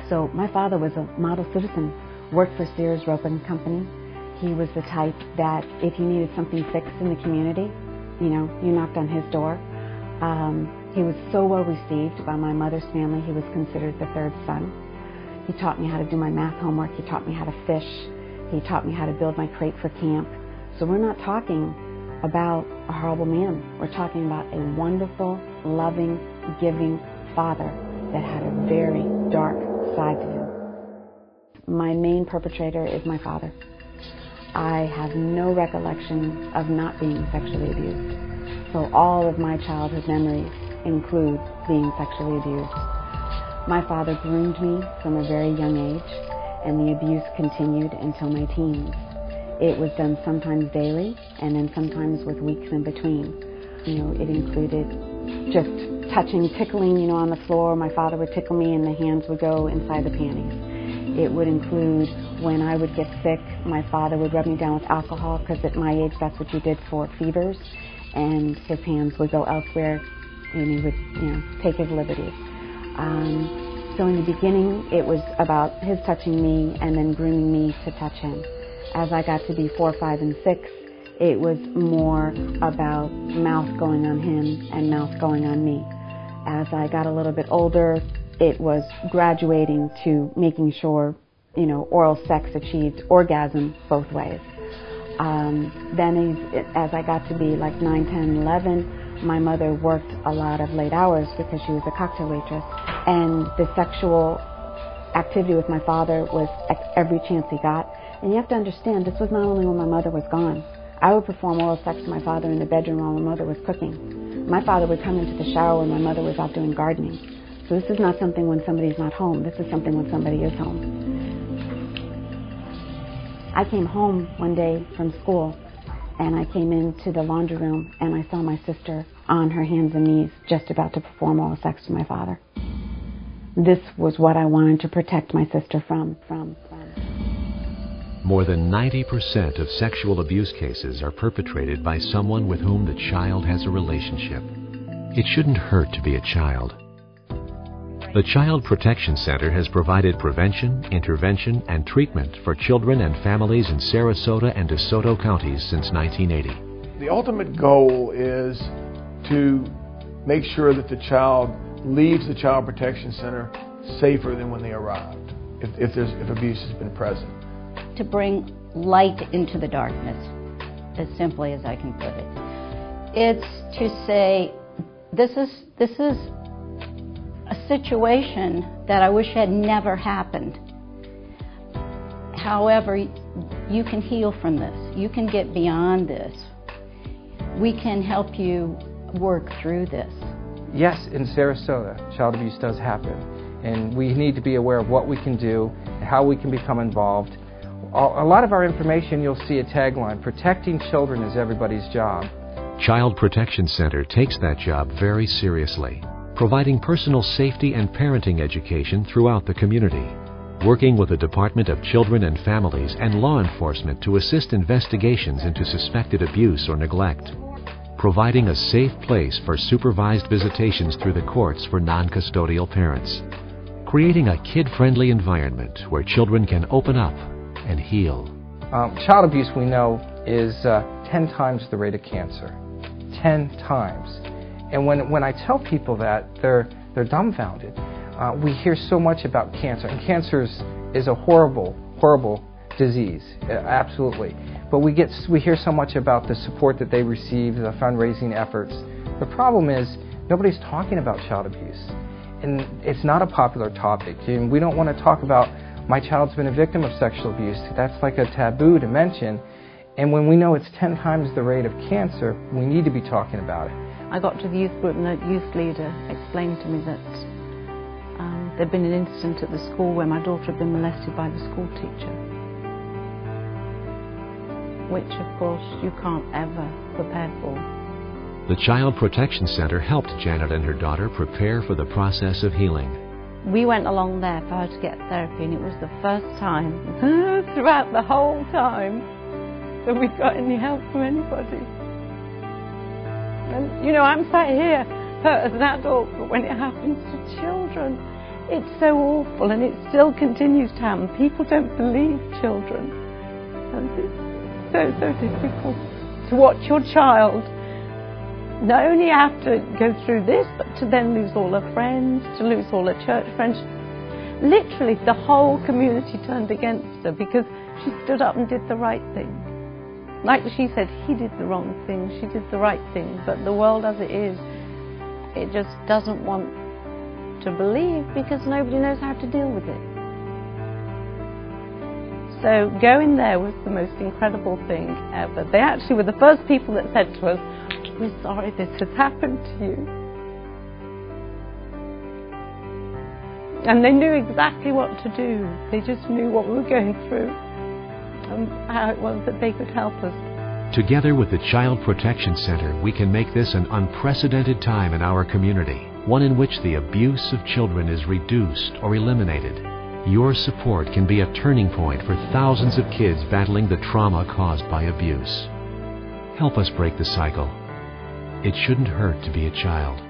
So my father was a model citizen, worked for Sears Roebuck Company. He was the type that if you needed something fixed in the community, you knocked on his door. He was so well received by my mother's family. He was considered the third son. He taught me how to do my math homework. He taught me how to fish. He taught me how to build my crate for camp. So we're not talking about a horrible man. We're talking about a wonderful, loving, giving father that had a very dark side to him. My main perpetrator is my father. I have no recollection of not being sexually abused. So all of my childhood memories include being sexually abused. My father groomed me from a very young age, and the abuse continued until my teens. It was done sometimes daily, and then sometimes with weeks in between. It included just touching, tickling, on the floor. My father would tickle me, and the hands would go inside the panties. It would include when I would get sick, my father would rub me down with alcohol, because at my age, that's what you did for fevers, and his hands would go elsewhere, and he would, take his liberties. So in the beginning, it was about his touching me and then grooming me to touch him. As I got to be 4, 5, and 6, it was more about mouth going on him and mouth going on me. As I got a little bit older, it was graduating to making sure, oral sex achieved orgasm both ways. Then as I got to be like 9, 10, 11, my mother worked a lot of late hours because she was a cocktail waitress. And the sexual activity with my father was at every chance he got. And you have to understand, this was not only when my mother was gone. I would perform oral sex to my father in the bedroom while my mother was cooking. My father would come into the shower when my mother was out doing gardening. So this is not something when somebody's not home. This is something when somebody is home. I came home one day from school, and I came into the laundry room, and I saw my sister on her hands and knees just about to perform oral sex to my father. This was what I wanted to protect my sister from. More than 90% of sexual abuse cases are perpetrated by someone with whom the child has a relationship. It shouldn't hurt to be a child. The Child Protection Center has provided prevention, intervention, and treatment for children and families in Sarasota and DeSoto counties since 1980. The ultimate goal is to make sure that the child leaves the Child Protection Center safer than when they arrived, if abuse has been present. To bring light into the darkness, as simply as I can put it. It's to say, this is a situation that I wish had never happened. However, you can heal from this. You can get beyond this. We can help you work through this. Yes, in Sarasota, child abuse does happen, and we need to be aware of what we can do, how we can become involved. A lot of our information, you'll see a tagline, protecting children is everybody's job. Child Protection Center takes that job very seriously, providing personal safety and parenting education throughout the community, working with the Department of Children and Families and law enforcement to assist investigations into suspected abuse or neglect, providing a safe place for supervised visitations through the courts for non-custodial parents, creating a kid-friendly environment where children can open up and heal. Child abuse, we know, is 10 times the rate of cancer. 10 times. And when I tell people that, they're dumbfounded. We hear so much about cancer, and cancer is a horrible, horrible disease, absolutely. But we hear so much about the support that they receive, the fundraising efforts. The problem is nobody's talking about child abuse, and it's not a popular topic. And we don't want to talk about my child's been a victim of sexual abuse. That's like a taboo to mention. And when we know it's 10 times the rate of cancer, we need to be talking about it. I got to the youth group and the youth leader explained to me that there'd been an incident at the school where my daughter had been molested by the school teacher, which of course you can't ever prepare for. The Child Protection Center helped Janet and her daughter prepare for the process of healing. We went along there for her to get therapy, and it was the first time throughout the whole time that we got any help from anybody. And I'm sat here hurt as an adult, but when it happens to children, It's so awful, and it still continues to happen. People don't believe children. And it's so difficult to watch your child not only have to go through this, but to then lose all her friends, to lose all her church friends. Literally, the whole community turned against her because she stood up and did the right thing. Like she said, he did the wrong thing, she did the right thing, but the world as it is, it just doesn't want to believe because nobody knows how to deal with it. So going there was the most incredible thing ever. They actually were the first people that said to us, "We're sorry this has happened to you." And they knew exactly what to do. They just knew what we were going through and how it was that they could help us. Together with the Child Protection Center, we can make this an unprecedented time in our community, one in which the abuse of children is reduced or eliminated. Your support can be a turning point for thousands of kids battling the trauma caused by abuse. Help us break the cycle. It shouldn't hurt to be a child.